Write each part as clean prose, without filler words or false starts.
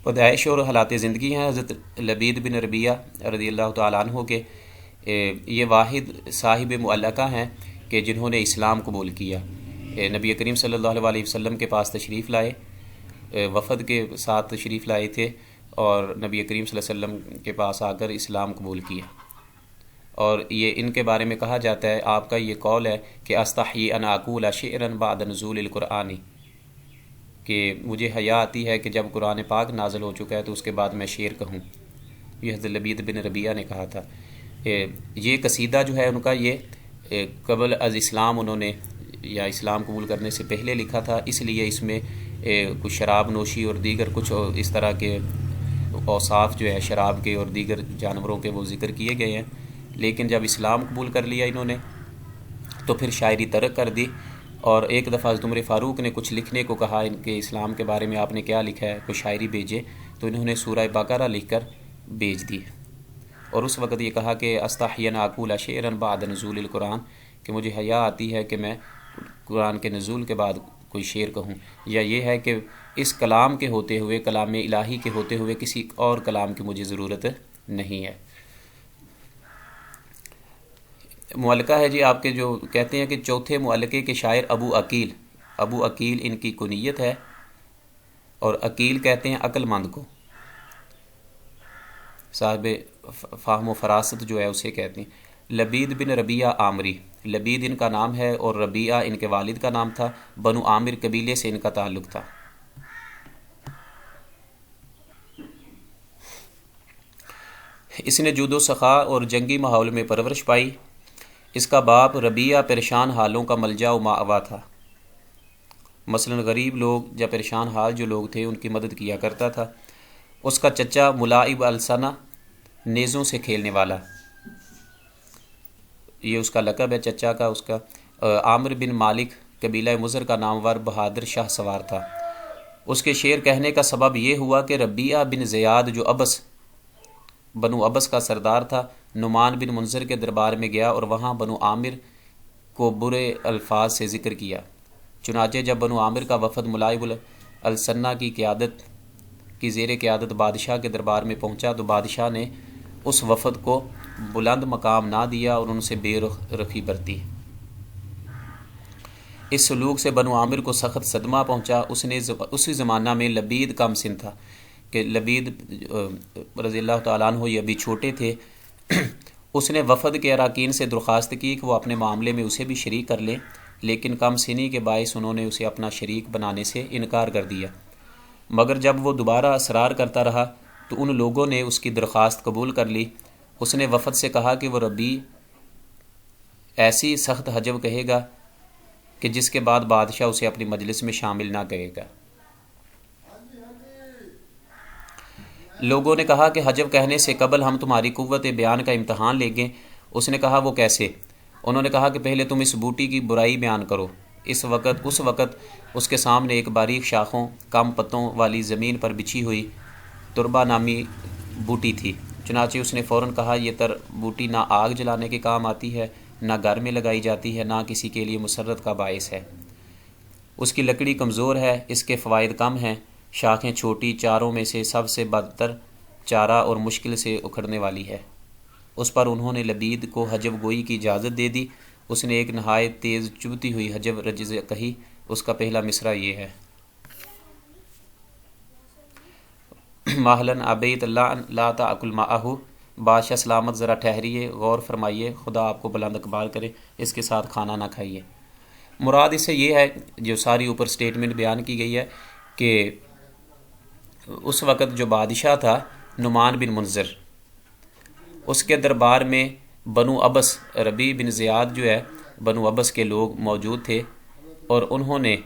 پیدائش اور حالات زندگی ہیں حضرت لبید بن ربیہ رضی اللہ تعالیٰ عنہ کے، یہ واحد صاحب معلقہ ہیں کہ جنہوں نے اسلام قبول کیا۔ نبی کریم صلی اللہ علیہ وسلم کے پاس تشریف لائے، وفد کے ساتھ تشریف لائے تھے، اور نبی کریم صلی اللہ علیہ وسلم کے پاس آ کر اسلام قبول کیا۔ اور یہ ان کے بارے میں کہا جاتا ہے، آپ کا یہ قول ہے کہ استحیی ان اقول شعرا بعد نزول القرآن، کہ مجھے حیا آتی ہے کہ جب قرآن پاک نازل ہو چکا ہے تو اس کے بعد میں شعر کہوں۔ یہ حضرت لبید بن ربیہ نے کہا تھا۔ یہ قصیدہ جو ہے ان کا، یہ قبل از اسلام انہوں نے، یا اسلام قبول کرنے سے پہلے لکھا تھا، اس لیے اس میں کچھ شراب نوشی اور دیگر کچھ اس طرح کے اوصاف جو ہے شراب کے اور دیگر جانوروں کے وہ ذکر کیے گئے ہیں۔ لیکن جب اسلام قبول کر لیا انہوں نے تو پھر شاعری ترک کر دی، اور ایک دفعہ حضرت عمر فاروق نے کچھ لکھنے کو کہا ان کے اسلام کے بارے میں، آپ نے کیا لکھا ہے، کوئی شاعری بھیجے، تو انہوں نے سورہ بقرہ لکھ کر بھیج دی، اور اس وقت یہ کہا کہ استحیی ان اقول شعرا بعد نزول القرآن، کہ مجھے حیا آتی ہے کہ میں قرآن کے نزول کے بعد کوئی شعر کہوں، یا یہ ہے کہ اس کلام کے ہوتے ہوئے، کلام الہی کے ہوتے ہوئے کسی اور کلام کی مجھے ضرورت نہیں ہے۔ معلقہ ہے جی آپ کے، جو کہتے ہیں کہ چوتھے معلقے کے شاعر ابو عقیل، ابو عقیل ان کی کنیت ہے، اور عقیل کہتے ہیں عقل مند کو، صاحب فہم و فراست جو ہے اسے کہتے ہیں۔ لبید بن ربیہ عامری، لبید ان کا نام ہے اور ربیہ ان کے والد کا نام تھا، بنو عامر قبیلے سے ان کا تعلق تھا۔ اس نے جود و سخا اور جنگی ماحول میں پرورش پائی۔ اس کا باپ ربیہ پریشان حالوں کا ملجا و مأوا تھا، مثلا غریب لوگ یا پریشان حال جو لوگ تھے ان کی مدد کیا کرتا تھا۔ اس کا چچا ملاعب السنہ، نیزوں سے کھیلنے والا، یہ اس کا لقب ہے چچا کا۔ اس کا عامر بن مالک قبیلہ مضر کا نامور بہادر شاہ سوار تھا۔ اس کے شعر کہنے کا سبب یہ ہوا کہ ربیہ بن زیاد جو ابس، بنو ابس کا سردار تھا، نعمان بن منذر کے دربار میں گیا اور وہاں بنو عامر کو برے الفاظ سے ذکر کیا۔ چنانچہ جب بنو عامر کا وفد ملاعب السنہ کی قیادت کی زیر قیادت بادشاہ کے دربار میں پہنچا تو بادشاہ نے اس وفد کو بلند مقام نہ دیا اور ان سے بے رخی برتی۔ اس سلوک سے بنو عامر کو سخت صدمہ پہنچا۔ اسی زمانہ میں لبید کم سن تھا، کہ لبید رضی اللہ تعالیٰ عنہ یہ ابھی چھوٹے تھے۔ اس نے وفد کے اراکین سے درخواست کی کہ وہ اپنے معاملے میں اسے بھی شریک کر لیں، لیکن کم سنی کے باعث انہوں نے اسے اپنا شریک بنانے سے انکار کر دیا۔ مگر جب وہ دوبارہ اصرار کرتا رہا تو ان لوگوں نے اس کی درخواست قبول کر لی۔ اس نے وفد سے کہا کہ وہ ربی ایسی سخت حجب کہے گا کہ جس کے بعد بادشاہ اسے اپنی مجلس میں شامل نہ کرے گا۔ لوگوں نے کہا کہ حجب کہنے سے قبل ہم تمہاری قوت بیان کا امتحان لیں گے۔ اس نے کہا وہ کیسے؟ انہوں نے کہا کہ پہلے تم اس بوٹی کی برائی بیان کرو۔ اس وقت اس کے سامنے ایک باریک شاخوں، کم پتوں والی زمین پر بچھی ہوئی تربہ نامی بوٹی تھی۔ چنانچہ اس نے فوراً کہا یہ تر بوٹی نہ آگ جلانے کے کام آتی ہے، نہ گھر میں لگائی جاتی ہے، نہ کسی کے لیے مسرت کا باعث ہے۔ اس کی لکڑی کمزور ہے، اس کے فوائد کم ہیں، شاخیں چھوٹی، چاروں میں سے سب سے بدتر چارہ اور مشکل سے اکھڑنے والی ہے۔ اس پر انہوں نے لبید کو حجب گوئی کی اجازت دے دی۔ اس نے ایک نہایت تیز چبھتی ہوئی حجب رجز کہی۔ اس کا پہلا مصرع یہ ہے: ماہلن ابیت لا تاکل معہ، بادشاہ سلامت ذرا ٹھہریے، غور فرمائیے، خدا آپ کو بلند اقبال کرے، اس کے ساتھ کھانا نہ کھائیے۔ مراد اس سے یہ ہے، جو ساری اوپر سٹیٹمنٹ بیان کی گئی ہے، کہ اس وقت جو بادشاہ تھا نعمان بن منذر، اس کے دربار میں بنو ابس، ربی بن زیاد جو ہے بنو ابس کے لوگ موجود تھے، اور انہوں نے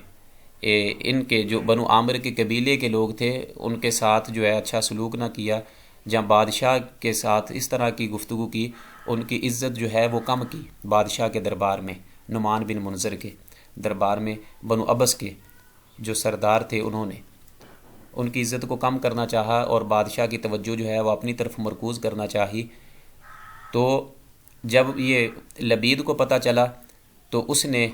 ان کے جو بنو عامر کے قبیلے کے لوگ تھے ان کے ساتھ جو ہے اچھا سلوک نہ کیا، جہاں بادشاہ کے ساتھ اس طرح کی گفتگو کی، ان کی عزت جو ہے وہ کم کی۔ بادشاہ کے دربار میں، نعمان بن منذر کے دربار میں بنو ابس کے جو سردار تھے انہوں نے ان کی عزت کو کم کرنا چاہا، اور بادشاہ کی توجہ جو ہے وہ اپنی طرف مرکوز کرنا چاہی۔ تو جب یہ لبید کو پتہ چلا تو اس نے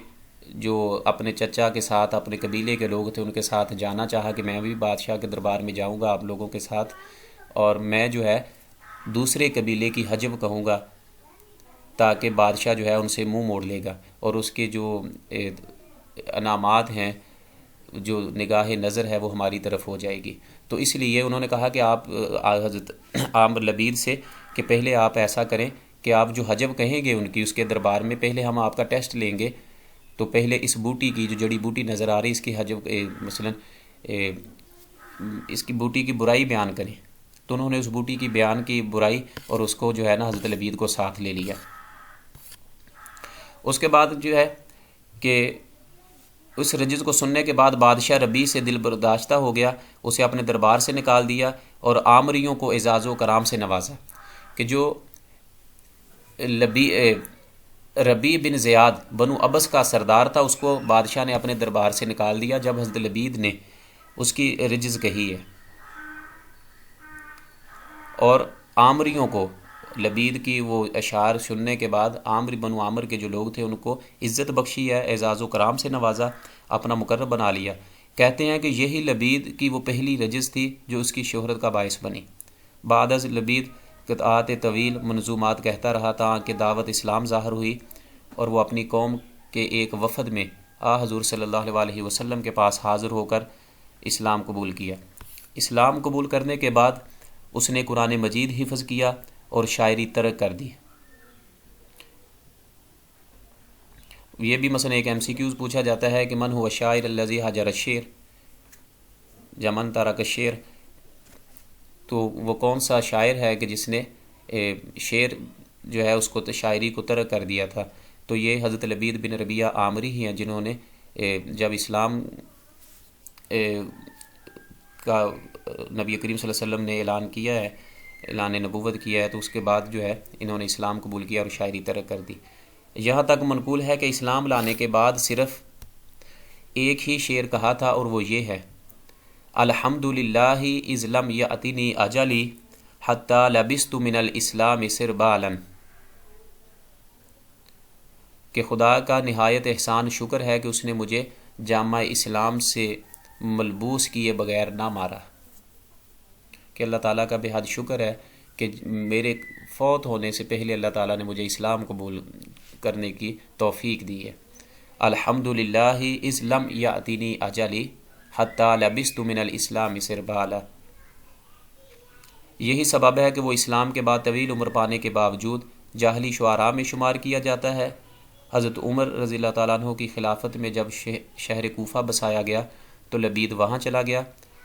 جو اپنے چچا کے ساتھ اپنے قبیلے کے لوگ تھے ان کے ساتھ جانا چاہا کہ میں بھی بادشاہ کے دربار میں جاؤں گا آپ لوگوں کے ساتھ، اور میں جو ہے دوسرے قبیلے کی حجب کہوں گا تاکہ بادشاہ جو ہے ان سے منہ موڑ لے گا اور اس کے جو انعامات ہیں، جو نگاہ نظر ہے وہ ہماری طرف ہو جائے گی۔ تو اس لیے انہوں نے کہا کہ آپ حضرت عامر لبید سے کہ پہلے آپ ایسا کریں کہ آپ جو حجب کہیں گے ان کی اس کے دربار میں، پہلے ہم آپ کا ٹیسٹ لیں گے، تو پہلے اس بوٹی کی جو جڑی بوٹی نظر آ رہی اس کی حجب مثلا اس کی بوٹی کی برائی بیان کریں۔ تو انہوں نے اس بوٹی کی بیان کی برائی اور اس کو جو ہے نا حضرت لبید کو ساتھ لے لیا۔ اس کے بعد جو ہے کہ اس رجز کو سننے کے بعد بادشاہ ربیع سے دل برداشتہ ہو گیا، اسے اپنے دربار سے نکال دیا اور عامریوں کو اعزاز و کرام سے نوازا کہ جو ربیع بن زیاد بنو ابس کا سردار تھا اس کو بادشاہ نے اپنے دربار سے نکال دیا جب حضرت لبید نے اس کی رجز کہی ہے، اور عامریوں کو لبید کی وہ اشعار سننے کے بعد بنو عامر کے جو لوگ تھے ان کو عزت بخشی ہے، اعزاز و کرام سے نوازا، اپنا مقرب بنا لیا۔ کہتے ہیں کہ یہی لبید کی وہ پہلی رجز تھی جو اس کی شہرت کا باعث بنی۔ بعد از لبید قطعات طویل منظومات کہتا رہا تاں کہ دعوت اسلام ظاہر ہوئی اور وہ اپنی قوم کے ایک وفد میں حضور صلی اللہ علیہ وسلم کے پاس حاضر ہو کر اسلام قبول کیا۔ اسلام قبول کرنے کے بعد اس نے قرآن مجید حفظ کیا اور شاعری ترک کر دی۔ یہ بھی مثلا ایک MCQs پوچھا جاتا ہے کہ من هو الشاعر الذي هجر الشعر یا من ترک الشعر، تو وہ کون سا شاعر ہے کہ جس نے شعر جو ہے اس کو شاعری کو ترک کر دیا تھا؟ تو یہ حضرت لبید بن ربیہ عامری ہی ہیں جنہوں نے جب اسلام کا نبی کریم صلی اللہ علیہ وسلم نے اعلان کیا ہے، اعلان نبوت کیا ہے، تو اس کے بعد جو ہے انہوں نے اسلام قبول کیا اور شاعری ترک کر دی۔ یہاں تک منقول ہے کہ اسلام لانے کے بعد صرف ایک ہی شعر کہا تھا اور وہ یہ ہے: الحمدللہ اذ لم یأتنی اجلی حتی لبست من الاسلام سربالا، کہ خدا کا نہایت احسان شکر ہے کہ اس نے مجھے جامع اسلام سے ملبوس کیے بغیر نہ مارا، کہ اللہ تعالیٰ کا بے حد شکر ہے کہ میرے فوت ہونے سے پہلے اللہ تعالیٰ نے مجھے اسلام قبول کرنے کی توفیق دی ہے۔ الحمدللہ اذ لم یأتنی اجلی حتی لبست من الاسلام سربالا، یہی سبب ہے کہ وہ اسلام کے بعد طویل عمر پانے کے باوجود جاہلی شعراء میں شمار کیا جاتا ہے۔ حضرت عمر رضی اللہ تعالیٰ عنہ کی خلافت میں جب شہر کوفہ بسایا گیا تو لبید وہاں چلا گیا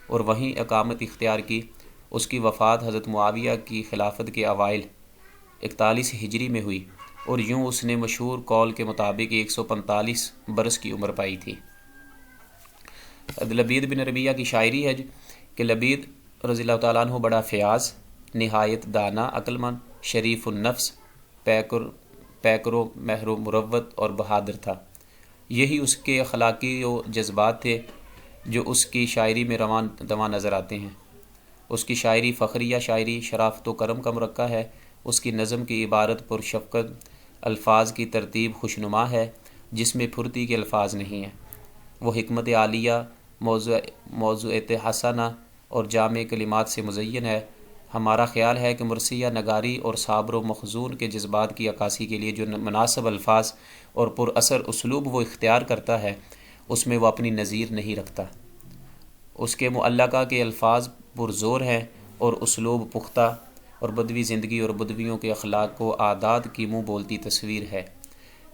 اور وہیں اقامت اختیار کی۔ اس کی وفات حضرت معاویہ کی خلافت کے اوائل 41 ہجری میں ہوئی، اور یوں اس نے مشہور قول کے مطابق 145 برس کی عمر پائی تھی۔ لبید بن ربیہ کی شاعری ہے کہ لبید رضی اللہ تعالیٰ عنہ بڑا فیاض، نہایت دانا، عقل مند، شریف النفس، پیکر و مہر و مروت اور بہادر تھا۔ یہی اس کے اخلاقی و جذبات تھے جو اس کی شاعری میں رواں نظر آتے ہیں۔ اس کی شاعری فخریہ شاعری، شرافت و کرم کا مرقع ہے۔ اس کی نظم کی عبارت پر شفقت، الفاظ کی ترتیب خوشنما ہے جس میں پھرتی کے الفاظ نہیں ہیں۔ وہ حکمت عالیہ، موضوع حسنہ اور جامع کلمات سے مزین ہے۔ ہمارا خیال ہے کہ مرثیہ نگاری اور صابر و مخزون کے جذبات کی عکاسی کے لیے جو مناسب الفاظ اور پر اثر اسلوب وہ اختیار کرتا ہے اس میں وہ اپنی نظیر نہیں رکھتا۔ اس کے معلقہ کے الفاظ پرزور ہیں اور اسلوب پختہ، اور بدوی زندگی اور بدویوں کے اخلاق و عادات کی منہ بولتی تصویر ہے۔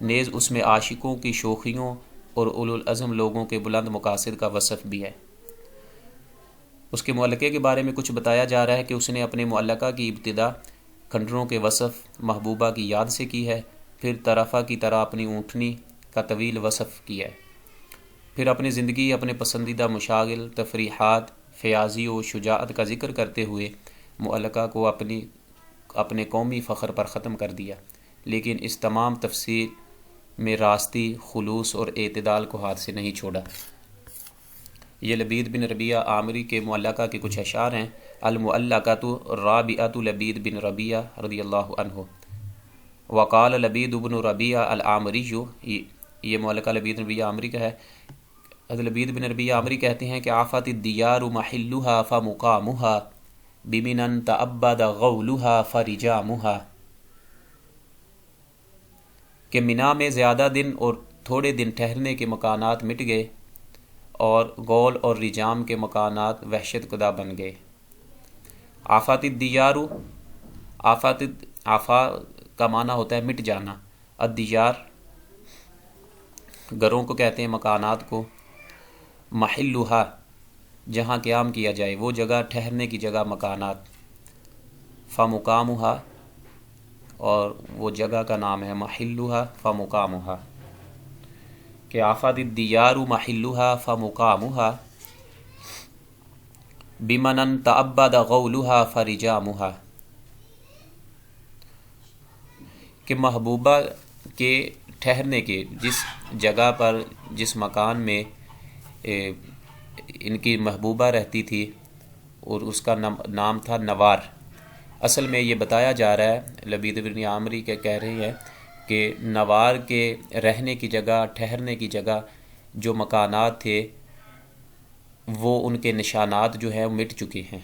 نیز اس میں عاشقوں کی شوخیوں اور اولو العزم لوگوں کے بلند مقاصد کا وصف بھی ہے۔ اس کے معلقے کے بارے میں کچھ بتایا جا رہا ہے کہ اس نے اپنے معلقہ کی ابتدا کھنڈروں کے وصف محبوبہ کی یاد سے کی ہے، پھر طرفہ کی طرح اپنی اونٹنی کا طویل وصف کیا ہے، پھر اپنی زندگی، اپنے پسندیدہ مشاغل، تفریحات، فیاضی و شجاعت کا ذکر کرتے ہوئے معلقہ کو اپنے قومی فخر پر ختم کر دیا، لیکن اس تمام تفصیل میں راستی، خلوص اور اعتدال کو ہاتھ سے نہیں چھوڑا۔ یہ لبید بن ربیہ عامری کے معلقہ کے کچھ اشعار ہیں۔ المعلقۃ الرابعۃ لبید بن ربیہ رضی اللہ عنہ۔ وقال لبید بن ربیہ العامری، یہ معلقہ لبید بن ربیہ عامری کا ہے۔ حضرت لبید بن ربیہ عامری کہتے ہیں کہ آفت الدیار محلها فمقامها بمنن تعبد غولها فرجامها، کہ منا میں زیادہ دن اور تھوڑے دن ٹھہرنے کے مکانات مٹ گئے اور غول اور رجام کے مکانات وحشت کدہ بن گئے۔ آفات الدیار، آفا کا معنی ہوتا ہے مٹ جانا، الدیار گھروں کو کہتے ہیں، مکانات کو، محلھا جہاں قیام کیا جائے، وہ جگہ ٹھہرنے کی جگہ، مکانات، فمقامھا اور وہ جگہ کا نام ہے محلھا فمقامھا، کہ آفات الدیار محلھا فمقامھا بمنن تعبد غولھا فرجامھا، کہ محبوبہ کے ٹھہرنے کے، جس جگہ پر، جس مکان میں ان کی محبوبہ رہتی تھی، اور اس کا نام تھا نوار۔ اصل میں یہ بتایا جا رہا ہے، لبید بن عامری کے کہہ رہے ہیں کہ نوار کے رہنے کی جگہ، ٹھہرنے کی جگہ، جو مکانات تھے وہ ان کے نشانات جو ہیں مٹ چکے ہیں۔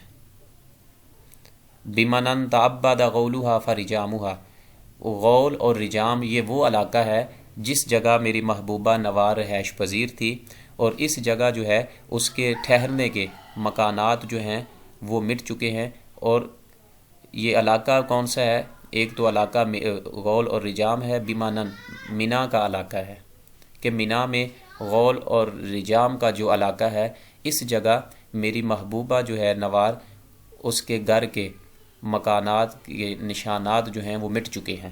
بمنن تعبد غولھا فرجامھا، غول اور رجام یہ وہ علاقہ ہے جس جگہ میری محبوبہ نوار رہائش پذیر تھی، اور اس جگہ جو ہے اس کے ٹھہرنے کے مکانات جو ہیں وہ مٹ چکے ہیں۔ اور یہ علاقہ کون سا ہے؟ ایک تو علاقہ غول اور رجام ہے، بمنن منا کا علاقہ ہے، کہ منا میں غول اور رجام کا جو علاقہ ہے، اس جگہ میری محبوبہ جو ہے نوار، اس کے گھر کے مکانات کے نشانات جو ہیں وہ مٹ چکے ہیں۔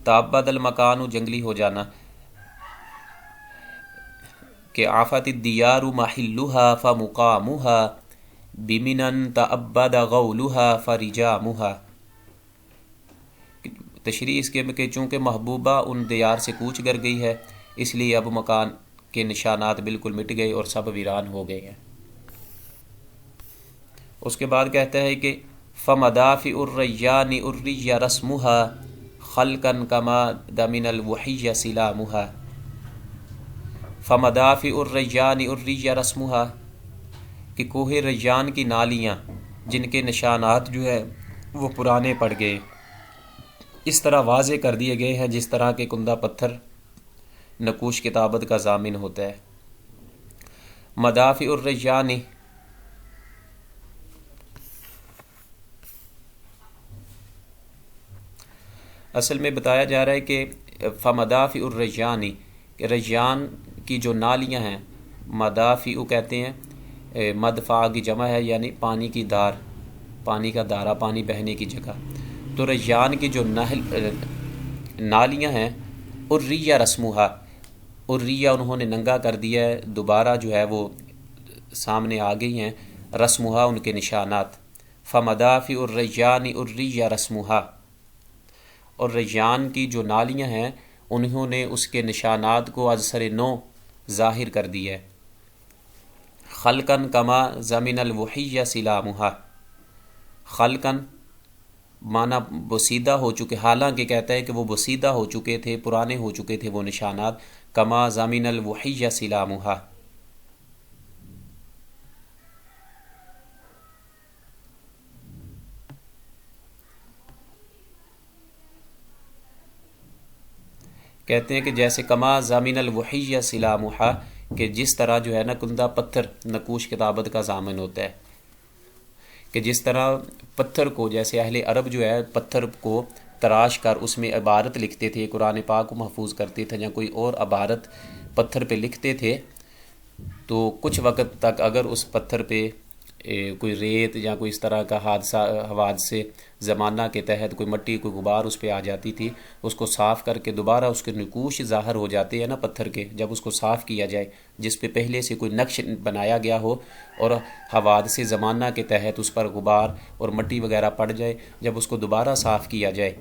تعبد المکان، جنگلی ہو جانا، کہ آفت الدیار محلھا فمقامھا بمنن تعبد غولھا فرجامھا، تشریح اس کے کہ چونکہ محبوبہ ان دیار سے کوچ کر گئی ہے، اس لیے اب مکان کے نشانات بالکل مٹ گئے اور سب ویران ہو گئے ہیں۔ اس کے بعد کہتا ہے کہ فمدافع الریان الریہ رسمھا خلقا کما دمن الوحی سلامھا، فمدافع الریان الریہ رسمھا، کہ کوہ ریان کی نالیاں جن کے نشانات جو ہے وہ پرانے پڑ گئے، اس طرح واضح کر دیے گئے ہیں جس طرح کہ کندہ پتھر نقوش کتابت کا ضامن ہوتا ہے۔ مدافع الریان، اصل میں بتایا جا رہا ہے کہ فمدافع الریان، کہ ریان کی جو نالیاں ہیں، مدافع کہتے ہیں، مدفع کی جمع ہے، یعنی پانی کی دار، پانی کا دارا، پانی بہنے کی جگہ۔ تو ریان کی جو نالیاں ہیں، الریہ رسمھا، الریہ انہوں نے ننگا کر دیا ہے، دوبارہ جو ہے وہ سامنے آ گئی ہیں، رسمھا ان کے نشانات، فمدافع الریان الریہ رسمھا، اور ریان کی جو نالیاں ہیں انہوں نے اس کے نشانات کو از سر نو ظاہر کر دیا ہے۔ خلقاً کما ضمن الوحی سلامھا، خلقاً معنی بسیدہ ہو چکے، حالانکہ کہتا ہے کہ وہ بسیدہ ہو چکے تھے، پرانے ہو چکے تھے وہ نشانات، کما ضمن الوحی سلامھا، کہتے ہیں کہ جیسے کما ضامن الوحی سلامھا، کہ جس طرح جو ہے نا کندہ پتھر نقوش کتابت کا ضامن ہوتا ہے، کہ جس طرح پتھر کو، جیسے اہل عرب جو ہے پتھر کو تراش کر اس میں عبارت لکھتے تھے، قرآن پاک کو محفوظ کرتے تھے یا کوئی اور عبارت پتھر پہ لکھتے تھے، تو کچھ وقت تک اگر اس پتھر پہ کوئی ریت یا کوئی اس طرح کا حوادثے زمانہ کے تحت کوئی مٹی، کوئی غبار اس پہ آ جاتی تھی، اس کو صاف کر کے دوبارہ اس کے نقوش ظاہر ہو جاتے ہیں نا پتھر کے، جب اس کو صاف کیا جائے، جس پہ پہلے سے کوئی نقش بنایا گیا ہو اور حوادثے زمانہ کے تحت اس پر غبار اور مٹی وغیرہ پڑ جائے، جب اس کو دوبارہ صاف کیا جائے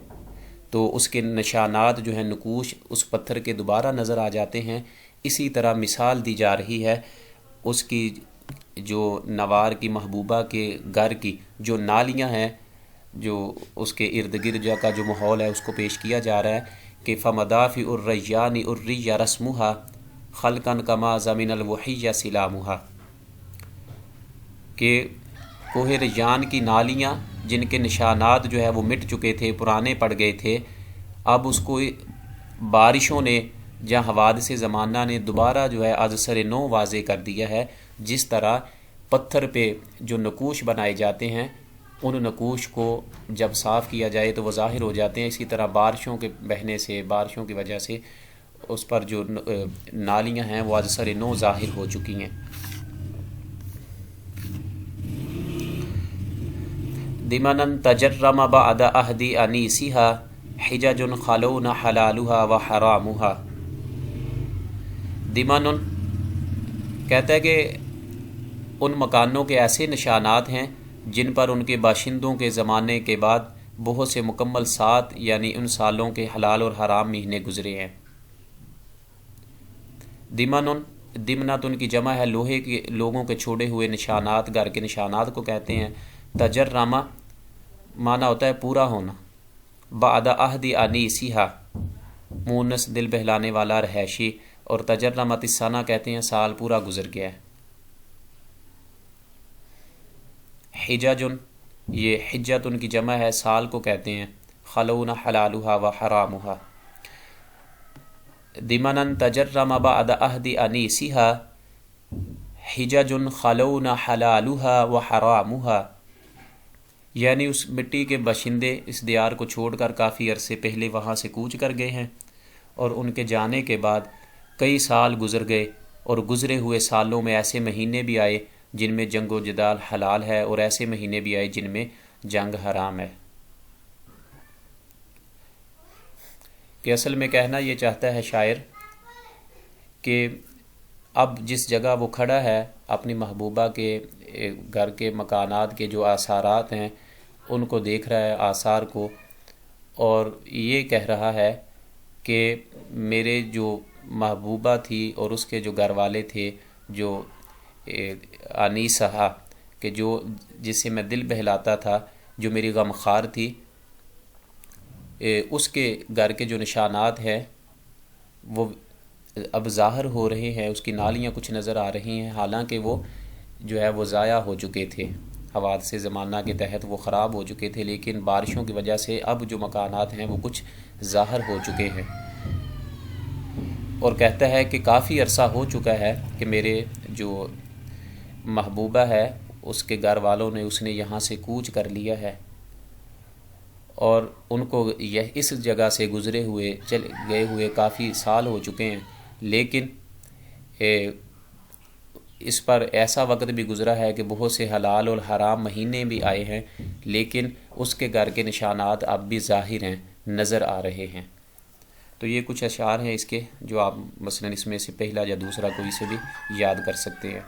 تو اس کے نشانات جو ہیں، نقوش اس پتھر کے دوبارہ نظر آ جاتے ہیں۔ اسی طرح مثال دی جا رہی ہے اس کی جو نوار کی محبوبہ کے گھر کی جو نالیاں ہیں، جو اس کے ارد گرد کا جو ماحول ہے اس کو پیش کیا جا رہا ہے کہ فمدافع الریان الریہ رسمها خلقا کما زمین الوحیہ سلامها، کہ کوہ ریان کی نالیاں جن کے نشانات جو ہے وہ مٹ چکے تھے، پرانے پڑ گئے تھے، اب اس کو بارشوں نے یا حوادث زمانہ نے دوبارہ جو ہے از سر نو واضح کر دیا ہے۔ جس طرح پتھر پہ جو نقوش بنائے جاتے ہیں ان نقوش کو جب صاف کیا جائے تو وہ ظاہر ہو جاتے ہیں، اسی طرح بارشوں کے بہنے سے، بارشوں کی وجہ سے اس پر جو نالیاں ہیں وہ از سر نو ظاہر ہو چکی ہیں۔ دمنن تجرم بعد عہد انیسها حجج خلون حلالها و حرامها۔ دمنن کہتا ہے کہ ان مکانوں کے ایسے نشانات ہیں جن پر ان کے باشندوں کے زمانے کے بعد بہت سے مکمل سات یعنی ان سالوں کے حلال اور حرام مہینے گزرے ہیں۔ دمنن، دمنت ان کی جمع ہے لوہے کے لوگوں کے چھوڑے ہوئے نشانات، گھر کے نشانات کو کہتے ہیں۔ تجرمہ معنی ہوتا ہے پورا ہونا، بعد عہد انیسها مونس دل بہلانے والا رہائشی، اور تجرمت السنہ کہتے ہیں سال پورا گزر گیا ہے۔ حججن، یہ حجت ان کی جمع ہے، سال کو کہتے ہیں۔ خلون حلالها و حرامها۔ دمنن تجرم بعد عہد انیسها حجج خلون حلالها و حرامها، یعنی اس مٹی کے باشندے اس دیار کو چھوڑ کر کافی عرصے پہلے وہاں سے کوچ کر گئے ہیں، اور ان کے جانے کے بعد کئی سال گزر گئے، اور گزرے ہوئے سالوں میں ایسے مہینے بھی آئے جن میں جنگ و جدال حلال ہے، اور ایسے مہینے بھی آئے جن میں جنگ حرام ہے۔ کہ اصل میں کہنا یہ چاہتا ہے شاعر کہ اب جس جگہ وہ کھڑا ہے اپنی محبوبہ کے گھر کے مکانات کے جو آثارات ہیں ان کو دیکھ رہا ہے، آثار کو، اور یہ کہہ رہا ہے کہ میرے جو محبوبہ تھی اور اس کے جو گھر والے تھے، جو انیسہ کہ جو جس سے میں دل بہلاتا تھا، جو میری غمخوار تھی، اس کے گھر کے جو نشانات ہیں وہ اب ظاہر ہو رہے ہیں، اس کی نالیاں کچھ نظر آ رہی ہیں، حالانکہ وہ جو ہے وہ ضائع ہو چکے تھے، حوادث زمانہ کے تحت وہ خراب ہو چکے تھے، لیکن بارشوں کی وجہ سے اب جو مکانات ہیں وہ کچھ ظاہر ہو چکے ہیں۔ اور کہتا ہے کہ کافی عرصہ ہو چکا ہے کہ میرے جو محبوبہ ہے اس کے گھر والوں نے اس نے یہاں سے کوچ کر لیا ہے، اور ان کو اس جگہ سے گزرے ہوئے گئے ہوئے کافی سال ہو چکے ہیں، لیکن اس پر ایسا وقت بھی گزرا ہے کہ بہت سے حلال اور حرام مہینے بھی آئے ہیں، لیکن اس کے گھر کے نشانات اب بھی ظاہر ہیں، نظر آ رہے ہیں۔ تو یہ کچھ اشعار ہیں اس کے جو آپ مثلا اس میں سے پہلا یا دوسرا کوئی سے بھی یاد کر سکتے ہیں۔